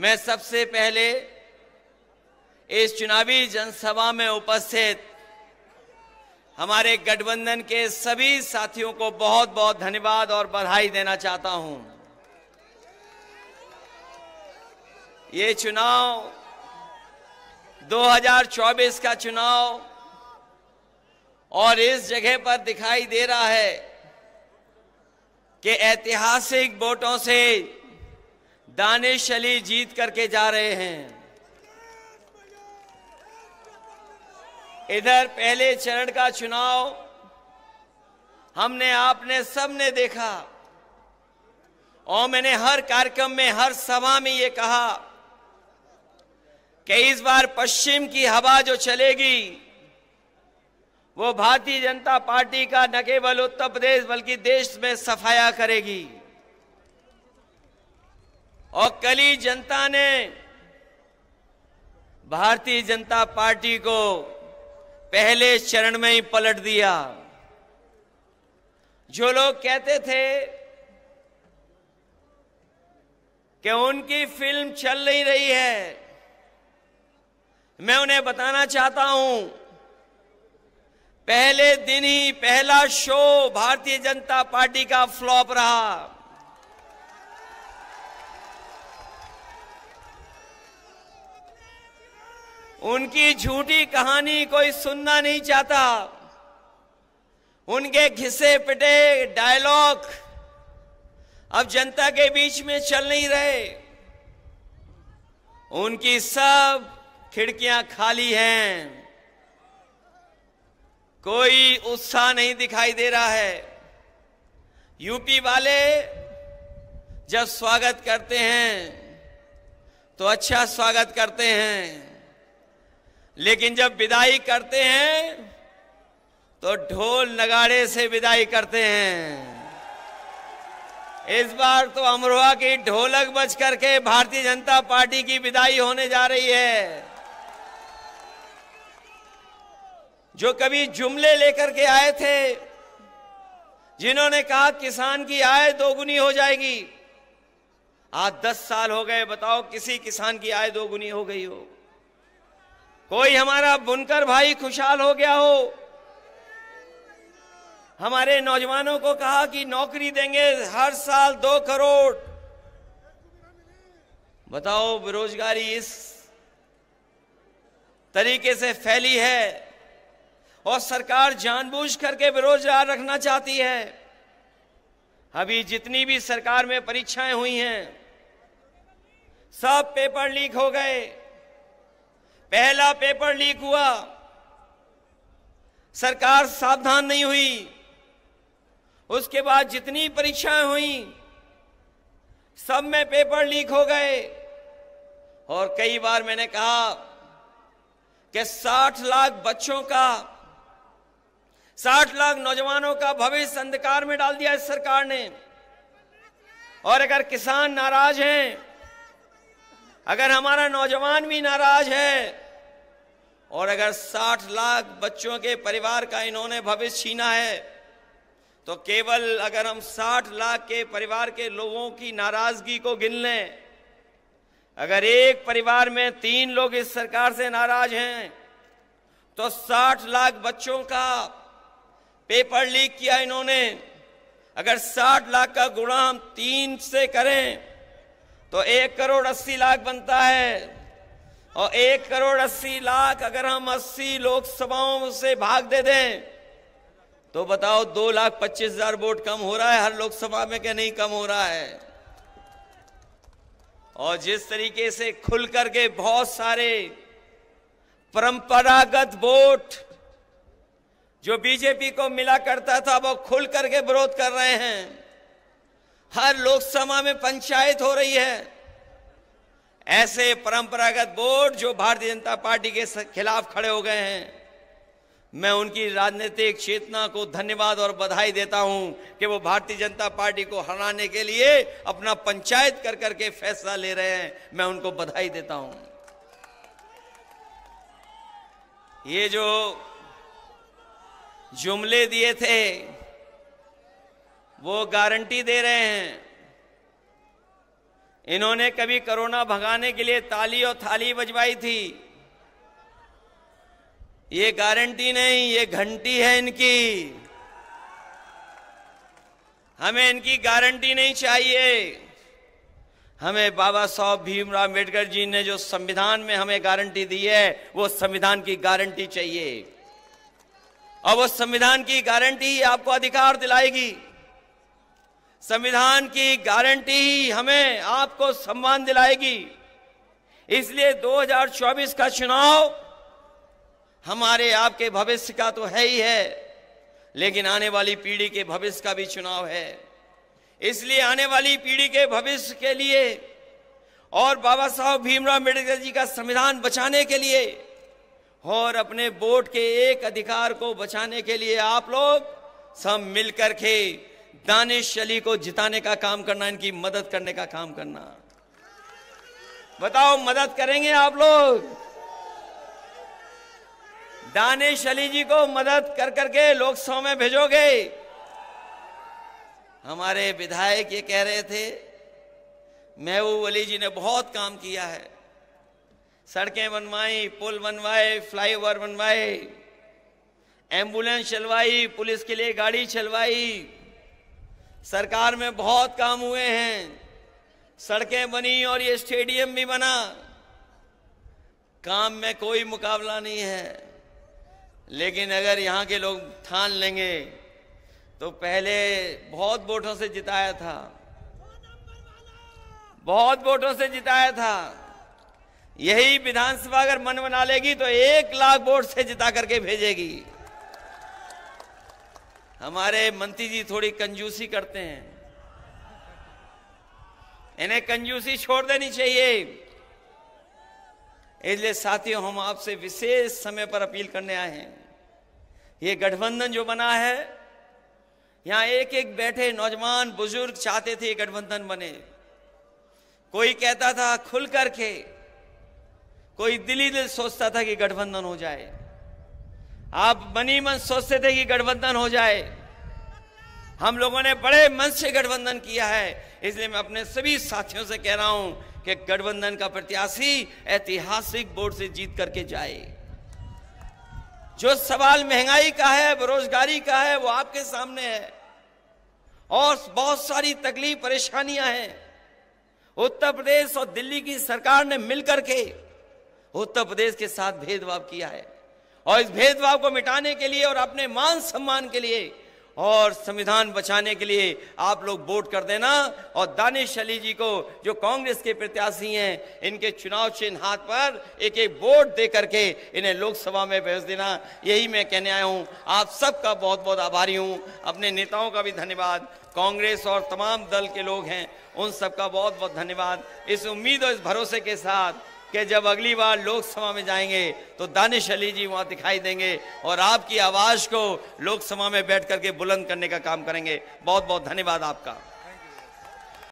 मैं सबसे पहले इस चुनावी जनसभा में उपस्थित हमारे गठबंधन के सभी साथियों को बहुत बहुत धन्यवाद और बधाई देना चाहता हूं। ये चुनाव 2024 का चुनाव और इस जगह पर दिखाई दे रहा है कि ऐतिहासिक वोटों से दानिश अली जीत करके जा रहे हैं। इधर पहले चरण का चुनाव हमने आपने सबने देखा और मैंने हर कार्यक्रम में हर सभा में ये कहा कि इस बार पश्चिम की हवा जो चलेगी वो भारतीय जनता पार्टी का न केवल उत्तर प्रदेश बल्कि देश में सफाया करेगी। और कल ही जनता ने भारतीय जनता पार्टी को पहले चरण में ही पलट दिया। जो लोग कहते थे कि उनकी फिल्म चल नहीं रही है, मैं उन्हें बताना चाहता हूं, पहले दिन ही पहला शो भारतीय जनता पार्टी का फ्लॉप रहा। उनकी झूठी कहानी कोई सुनना नहीं चाहता। उनके घिसे पिटे डायलॉग अब जनता के बीच में चल नहीं रहे। उनकी सब खिड़कियां खाली हैं, कोई उत्साह नहीं दिखाई दे रहा है। यूपी वाले जब स्वागत करते हैं तो अच्छा स्वागत करते हैं, लेकिन जब विदाई करते हैं तो ढोल नगाड़े से विदाई करते हैं। इस बार तो अमरोहा की ढोलक बज करके भारतीय जनता पार्टी की विदाई होने जा रही है। जो कभी जुमले लेकर के आए थे, जिन्होंने कहा किसान की आय दोगुनी हो जाएगी, आज 10 साल हो गए, बताओ किसी किसान की आय दोगुनी हो गई हो? कोई हमारा बुनकर भाई खुशहाल हो गया हो? हमारे नौजवानों को कहा कि नौकरी देंगे हर साल 2 करोड़। बताओ बेरोजगारी इस तरीके से फैली है और सरकार जानबूझ करके बेरोजगार रखना चाहती है। अभी जितनी भी सरकार में परीक्षाएं हुई हैं, सब पेपर लीक हो गए। पहला पेपर लीक हुआ, सरकार सावधान नहीं हुई। उसके बाद जितनी परीक्षाएं हुई सब में पेपर लीक हो गए। और कई बार मैंने कहा कि 60 लाख बच्चों का, 60 लाख नौजवानों का भविष्य अंधकार में डाल दिया इस सरकार ने। और अगर किसान नाराज हैं, अगर हमारा नौजवान भी नाराज है, और अगर 60 लाख बच्चों के परिवार का इन्होंने भविष्य छीना है, तो केवल अगर हम 60 लाख के परिवार के लोगों की नाराजगी को गिन लें, अगर एक परिवार में 3 लोग इस सरकार से नाराज हैं, तो 60 लाख बच्चों का पेपर लीक किया इन्होंने। अगर 60 लाख का गुणा हम 3 से करें तो 1 करोड़ 80 लाख बनता है। और 1 करोड़ 80 लाख अगर हम 80 लोकसभाओं से भाग दे दें तो बताओ 2,25,000 वोट कम हो रहा है हर लोकसभा में, क्या नहीं कम हो रहा है? और जिस तरीके से खुल करके बहुत सारे परंपरागत वोट जो बीजेपी को मिला करता था वो खुल करके विरोध कर रहे हैं। हर लोकसभा में पंचायत हो रही है। ऐसे परंपरागत वोट जो भारतीय जनता पार्टी के खिलाफ खड़े हो गए हैं, मैं उनकी राजनीतिक चेतना को धन्यवाद और बधाई देता हूं कि वो भारतीय जनता पार्टी को हराने के लिए अपना पंचायत कर करके फैसला ले रहे हैं। मैं उनको बधाई देता हूं। ये जो जुमले दिए थे वो गारंटी दे रहे हैं। इन्होंने कभी कोरोना भगाने के लिए ताली और थाली बजवाई थी। ये गारंटी नहीं, ये घंटी है इनकी। हमें इनकी गारंटी नहीं चाहिए। हमें बाबा साहब भीमराव अम्बेडकर जी ने जो संविधान में हमें गारंटी दी है, वो संविधान की गारंटी चाहिए। और वो संविधान की गारंटी ही आपको अधिकार दिलाएगी। संविधान की गारंटी ही हमें आपको सम्मान दिलाएगी। इसलिए 2024 का चुनाव हमारे आपके भविष्य का तो है ही है, लेकिन आने वाली पीढ़ी के भविष्य का भी चुनाव है। इसलिए आने वाली पीढ़ी के भविष्य के लिए और बाबा साहब भीमराव अम्बेडकर जी का संविधान बचाने के लिए और अपने वोट के एक अधिकार को बचाने के लिए आप लोग सब मिलकर के दानिश अली को जिताने का काम करना, इनकी मदद करने का काम करना। बताओ, मदद करेंगे आप लोग? दानिश अली जी को मदद कर करके लोकसभा में भेजोगे? हमारे विधायक ये कह रहे थे, महबूब अली जी ने बहुत काम किया है, सड़कें बनवाई, पुल बनवाए, फ्लाईओवर बनवाए, एम्बुलेंस चलवाई, पुलिस के लिए गाड़ी चलवाई, सरकार में बहुत काम हुए हैं, सड़कें बनी और ये स्टेडियम भी बना। काम में कोई मुकाबला नहीं है। लेकिन अगर यहाँ के लोग ठान लेंगे तो पहले बहुत वोटों से जिताया था, बहुत वोटों से जिताया था। यही विधानसभा अगर मन बना लेगी तो 1 लाख वोट से जिता करके भेजेगी। हमारे मंत्री जी थोड़ी कंजूसी करते हैं, इन्हें कंजूसी छोड़ देनी चाहिए। इसलिए साथियों, हम आपसे विशेष समय पर अपील करने आए हैं। ये गठबंधन जो बना है, यहां एक एक बैठे नौजवान बुजुर्ग चाहते थे गठबंधन बने। कोई कहता था खुल करके, कोई दिली दिल सोचता था कि गठबंधन हो जाए। आप मनी मन सोचते थे कि गठबंधन हो जाए। हम लोगों ने बड़े मन से गठबंधन किया है। इसलिए मैं अपने सभी साथियों से कह रहा हूं कि गठबंधन का प्रत्याशी ऐतिहासिक वोट से जीत करके जाए। जो सवाल महंगाई का है, बेरोजगारी का है, वो आपके सामने है और बहुत सारी तकलीफ परेशानियां हैं। उत्तर प्रदेश और दिल्ली की सरकार ने मिलकर के उत्तर प्रदेश के साथ भेदभाव किया है और इस भेदभाव को मिटाने के लिए और अपने मान सम्मान के लिए और संविधान बचाने के लिए आप लोग वोट कर देना। और दानिश अली जी को, जो कांग्रेस के प्रत्याशी हैं, इनके चुनाव चिन्ह हाथ पर एक एक वोट दे करके इन्हें लोकसभा में भेज देना। यही मैं कहने आया हूं। आप सबका बहुत बहुत आभारी हूं। अपने नेताओं का भी धन्यवाद, कांग्रेस और तमाम दल के लोग हैं उन सबका बहुत बहुत धन्यवाद। इस उम्मीद और इस भरोसे के साथ कि जब अगली बार लोकसभा में जाएंगे तो दानिश अली जी वहां दिखाई देंगे और आपकी आवाज को लोकसभा में बैठ करके बुलंद करने का काम करेंगे। बहुत बहुत धन्यवाद आपका।